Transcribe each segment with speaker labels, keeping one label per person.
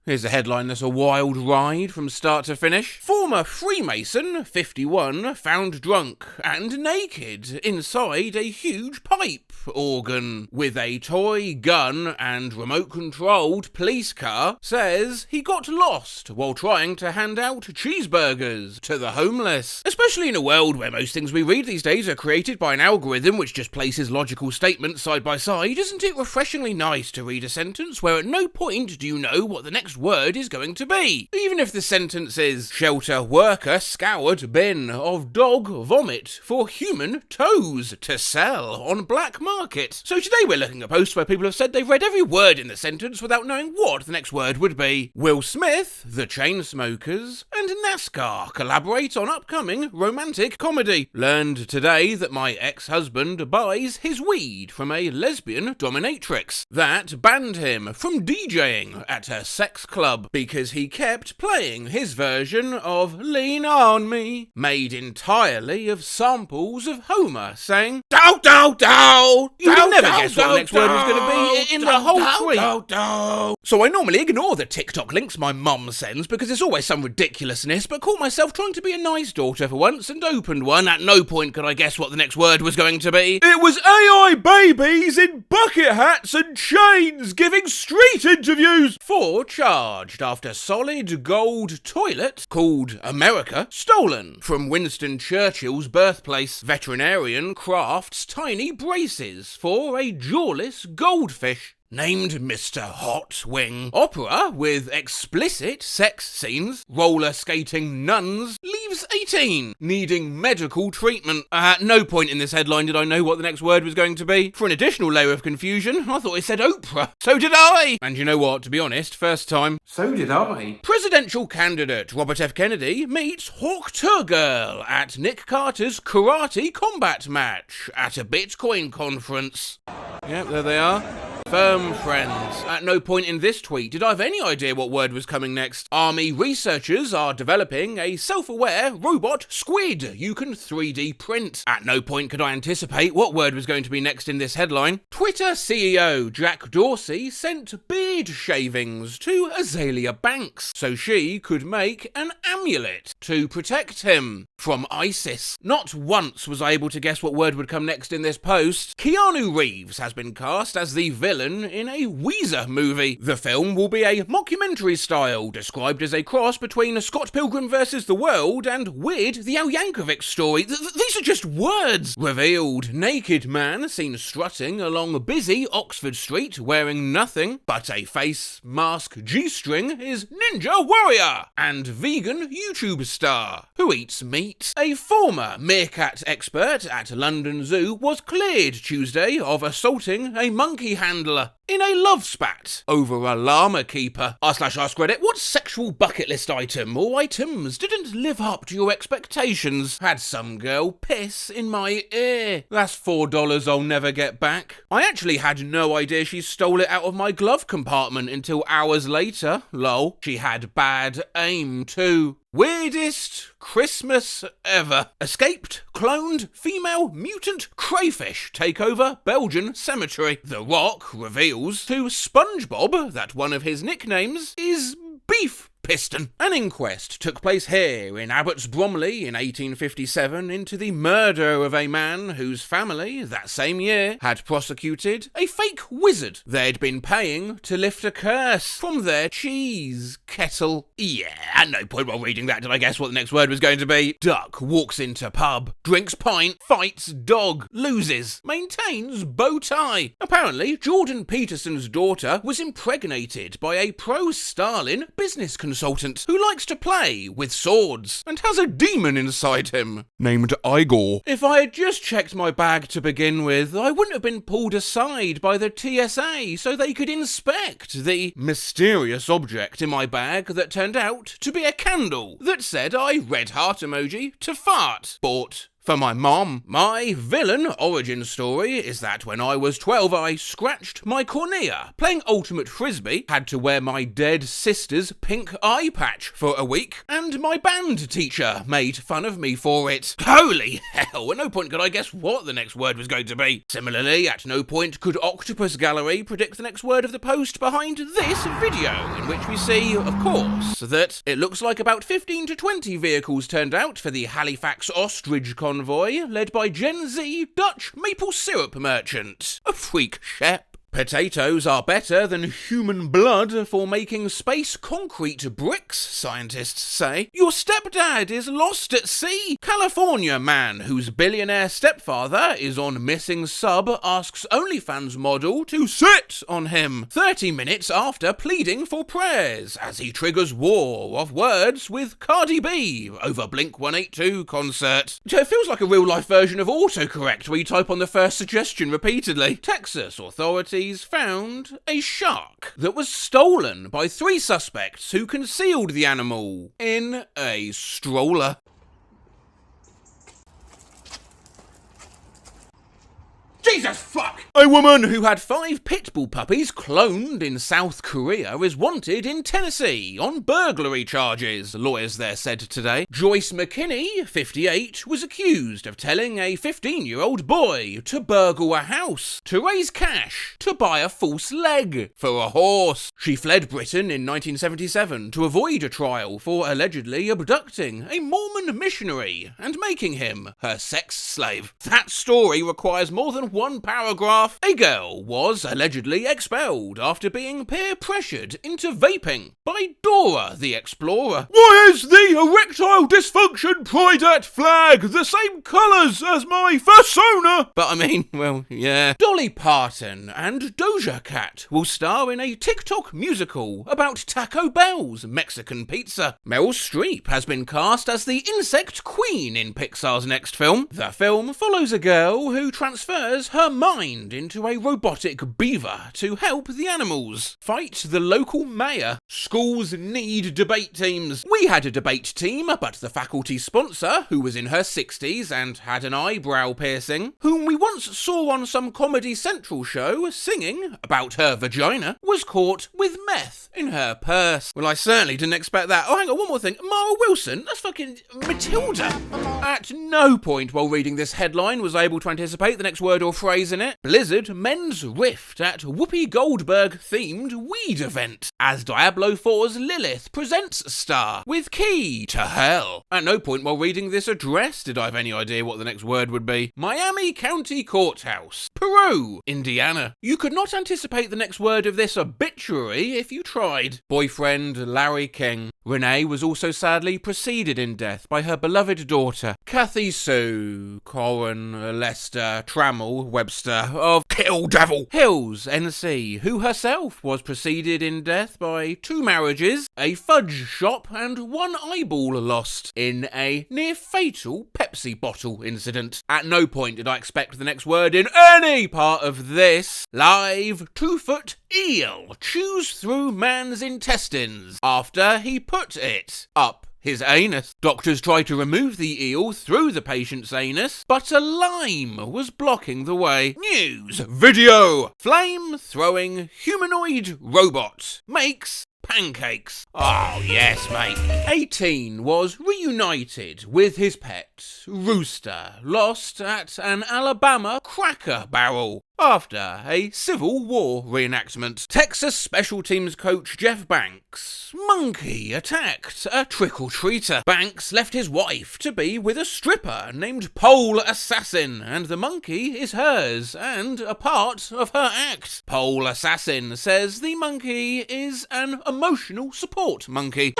Speaker 1: Here's a headline that's a wild ride from start to finish. Former Freemason, 51, found drunk and naked inside a huge pipe organ with a toy gun and remote-controlled police car, says he got lost while trying to hand out cheeseburgers to the homeless. Especially in a world where most things we read these days are created by an algorithm which just places logical statements side by side, isn't it refreshingly nice to read a sentence where at no point do you know what the next word is going to be? Even if the sentence is, shelter worker scoured bin of dog vomit for human toes to sell on black market. So today we're looking at posts where people have said they've read every word in the sentence without knowing what the next word would be. Will Smith, the Chainsmokers, and NASCAR collaborate on upcoming romantic comedy. Learned today that my ex-husband buys his weed from a lesbian dominatrix. That banned him from DJing at a sex club because he kept playing his version of Lean On Me, made entirely of samples of Homer saying, "Dow, dow, dow." You can never guess what the next word was going to be in the whole tweet. So I normally ignore the TikTok links my mum sends because it's always some ridiculousness, but caught myself trying to be a nice daughter for once and opened one. At no point could I guess what the next word was going to be. It was AI babies in bucket hats and chains giving street interviews. 4 charged after solid gold toilet called America stolen from Winston Churchill's birthplace. Veterinarian crafts tiny braces for a jawless goldfish named Mr. Hot Wing. Opera with explicit sex scenes. Roller skating nuns leaves 18 needing medical treatment. At no point in this headline did I know what the next word was going to be. For an additional layer of confusion, I thought it said Oprah. So did I! And you know what, to be honest, first time, so did I. Presidential candidate Robert F. Kennedy meets Hawk Tuah Girl at Nick Carter's karate combat match at a Bitcoin conference. Yep, there they are. Firm friends. At no point in this tweet did I have any idea what word was coming next. Army researchers are developing a self-aware robot squid you can 3D print. At no point could I anticipate what word was going to be next in this headline. Twitter CEO Jack Dorsey sent beard shavings to Azalea Banks so she could make an amulet to protect him from ISIS. Not once was I able to guess what word would come next in this post. Keanu Reeves has been cast as the villain in a Weezer movie. The film will be a mockumentary style, described as a cross between Scott Pilgrim vs. the World and Weird the Al Yankovic story. These are just words. Revealed naked man seen strutting along busy Oxford Street wearing nothing but a face mask G-string is Ninja Warrior and vegan YouTube star who eats meat. A former meerkat expert at London Zoo was cleared Tuesday of assaulting a monkey handler in a love spat over a llama keeper. r/ask Reddit, what sexual bucket list item or items didn't live up to your expectations? Had some girl piss in my ear. That's $4 I'll never get back. I actually had no idea she stole it out of my glove compartment until hours later. Lol. She had bad aim too. Weirdest Christmas ever. Escaped, cloned, female mutant crayfish take over Belgian cemetery. The Rock reveals to SpongeBob that one of his nicknames is Beef Piston. An inquest took place here in Abbots Bromley in 1857 into the murder of a man whose family, that same year, had prosecuted a fake wizard they'd been paying to lift a curse from their cheese kettle. Yeah, at no point while reading that did I guess what the next word was going to be. Duck walks into pub, drinks pint, fights dog, loses, maintains bow tie. Apparently, Jordan Peterson's daughter was impregnated by a pro-Stalin business consultant who likes to play with swords and has a demon inside him named Igor. If I had just checked my bag to begin with, I wouldn't have been pulled aside by the TSA so they could inspect the mysterious object in my bag that turned out to be a candle that said I red heart emoji to fart. Bought for my mom. My villain origin story is that when I was 12 I scratched my cornea playing ultimate frisbee, had to wear my dead sister's pink eye patch for a week, and my band teacher made fun of me for it. Holy hell, at no point could I guess what the next word was going to be. Similarly, at no point could Octopus Gallery predict the next word of the post behind this video, in which we see, of course, that it looks like about 15 to 20 vehicles turned out for the Halifax Ostrich convoy, led by Gen Z Dutch maple syrup merchant. A freak shep. Potatoes are better than human blood for making space concrete bricks, scientists say. Your stepdad is lost at sea. California man whose billionaire stepfather is on missing sub asks OnlyFans model to sit on him 30 minutes after pleading for prayers as he triggers war of words with Cardi B over Blink-182 concert. It feels like a real-life version of autocorrect where you type on the first suggestion repeatedly. Texas authorities found a shark that was stolen by 3 suspects who concealed the animal in a stroller. Jesus fuck! A woman who had 5 pit bull puppies cloned in South Korea is wanted in Tennessee on burglary charges, lawyers there said today. Joyce McKinney, 58, was accused of telling a 15-year-old boy to burgle a house, to raise cash, to buy a false leg for a horse. She fled Britain in 1977 to avoid a trial for allegedly abducting a Mormon missionary and making him her sex slave. That story requires more than 1 paragraph. A girl was allegedly expelled after being peer-pressured into vaping by Dora the Explorer. Why is the erectile dysfunction Pride flag the same colours as my fursona? But I mean, well, yeah. Dolly Parton and Doja Cat will star in a TikTok musical about Taco Bell's Mexican pizza. Meryl Streep has been cast as the insect queen in Pixar's next film. The film follows a girl who transfers her mind into a robotic beaver to help the animals fight the local mayor. Schools need debate teams. We had a debate team, but the faculty sponsor, who was in her 60s and had an eyebrow piercing, whom we once saw on some Comedy Central show singing about her vagina, was caught with meth in her purse. Well, I certainly didn't expect that. Oh, hang on, one more thing. Mara Wilson, that's fucking Matilda. At no point while reading this headline was I able to anticipate the next word or phrase in it. Blizzard mends rift at Whoopi Goldberg-themed weed event as Diablo 4's Lilith presents star with key to hell. At no point while reading this address did I have any idea what the next word would be. Miami County Courthouse. Peru. Indiana. You could not anticipate the next word of this obituary if you tried. Boyfriend Larry King. Renee was also sadly preceded in death by her beloved daughter, Kathy Sue Corin Lester Trammell Webster of Kill Devil Hills, NC, who herself was preceded in death by 2 marriages, a fudge shop, and 1 eyeball lost in a near-fatal Pepsi bottle incident. At no point did I expect the next word in any part of this. Live 2-foot eel chews through man's intestines after he put it up his anus. Doctors tried to remove the eel through the patient's anus, but a lime was blocking the way. News video. Flame-throwing humanoid robot makes pancakes. Oh, yes, mate. 18 was reunited with his pet, Rooster, lost at an Alabama Cracker Barrel after a Civil War reenactment. Texas special teams coach Jeff Banks' monkey attacked a trick-or-treater. Banks left his wife to be with a stripper named Pole Assassin, and the monkey is hers and a part of her act. Pole Assassin says the monkey is an emotional support monkey.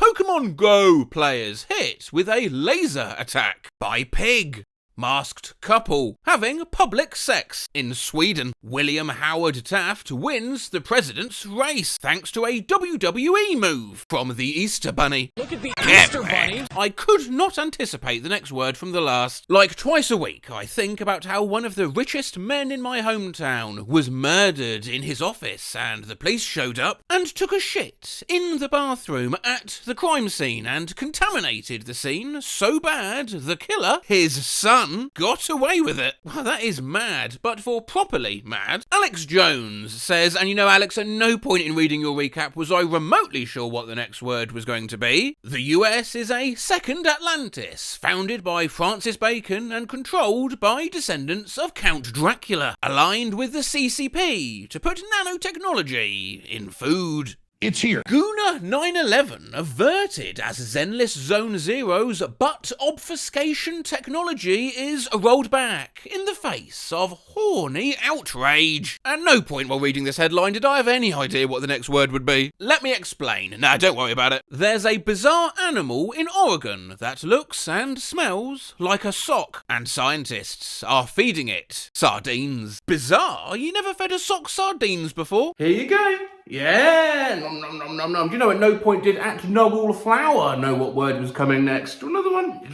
Speaker 1: Pokemon Go players hit with a laser attack by pig. masked couple having public sex. In Sweden, William Howard Taft wins the president's race thanks to a WWE move from the Easter Bunny.
Speaker 2: Look at the Easter Bunny!
Speaker 1: I could not anticipate the next word from the last. Like twice a week, I think about how one of the richest men in my hometown was murdered in his office, and the police showed up and took a shit in the bathroom at the crime scene and contaminated the scene so bad the killer, his son, got away with it. Well, that is mad, but for properly mad. Alex Jones says, and you know, Alex, at no point in reading your recap was I remotely sure what the next word was going to be. The US is a second Atlantis, founded by Francis Bacon and controlled by descendants of Count Dracula, aligned with the CCP to put nanotechnology in food.
Speaker 3: It's here.
Speaker 1: Guna 911 averted as Zenless Zone Zero's butt obfuscation technology is rolled back in the face of horny outrage. At no point while reading this headline did I have any idea what the next word would be. Let me explain. Nah, don't worry about it. There's a bizarre animal in Oregon that looks and smells like a sock, and scientists are feeding it sardines. Bizarre? You never fed a sock sardines before? Here you go. Yeah, nom nom nom nom nom. Do you know at no point did At Noel Flower know what word was coming next? Another one?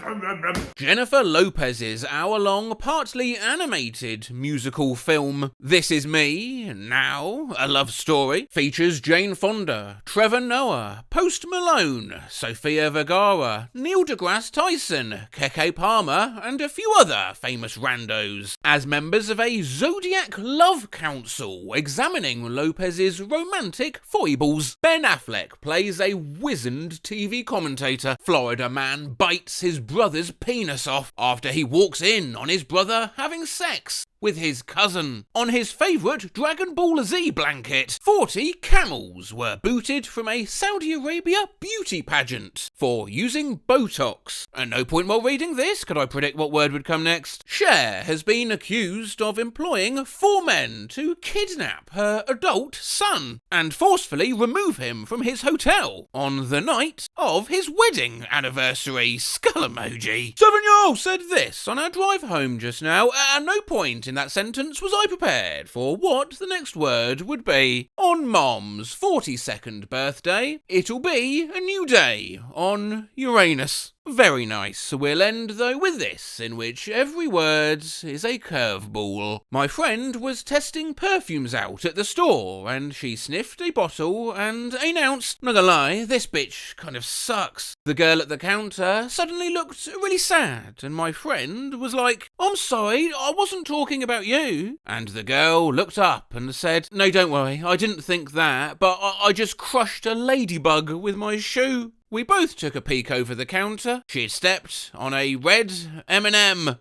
Speaker 1: Jennifer Lopez's hour-long, partly animated musical film This Is Me, Now, A Love Story, features Jane Fonda, Trevor Noah, Post Malone, Sofia Vergara, Neil deGrasse Tyson, Keke Palmer, and a few other famous randos, as members of a Zodiac Love Council examining Lopez's romantic foibles. Ben Affleck plays a wizened TV commentator. Florida man bites his brother's penis off after he walks in on his brother having sex with his cousin. On his favourite Dragon Ball Z blanket, 40 camels were booted from a Saudi Arabia beauty pageant for using Botox. At no point while reading this could I predict what word would come next. Cher has been accused of employing 4 men to kidnap her adult son and forcefully remove him from his hotel on the night of his wedding anniversary. Skull emoji. 7-year-old said this on our drive home just now. At no point in that sentence was I prepared for what the next word would be. On Mom's 42nd birthday, it'll be a new day on Uranus. Very nice. We'll end, though, with this, in which every word is a curveball. My friend was testing perfumes out at the store, and she sniffed a bottle and announced, not gonna lie, this bitch kind of sucks. The girl at the counter suddenly looked really sad, and my friend was like, I'm sorry, I wasn't talking about you. And the girl looked up and said, no, don't worry, I didn't think that, but I just crushed a ladybug with my shoe. We both took a peek over the counter. She had stepped on a red M&M.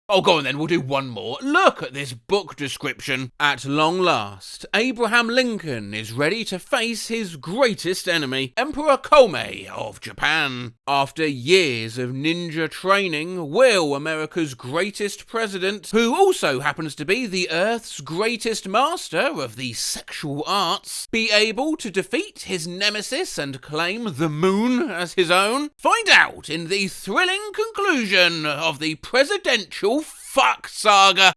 Speaker 1: Oh, go on then, we'll do one more. Look at this book description. At long last, Abraham Lincoln is ready to face his greatest enemy, Emperor Komei of Japan. After years of ninja training, will America's greatest president, who also happens to be the Earth's greatest master of the sexual arts, be able to defeat his nemesis and claim the moon as his own? Find out in the thrilling conclusion of the presidential fuck saga.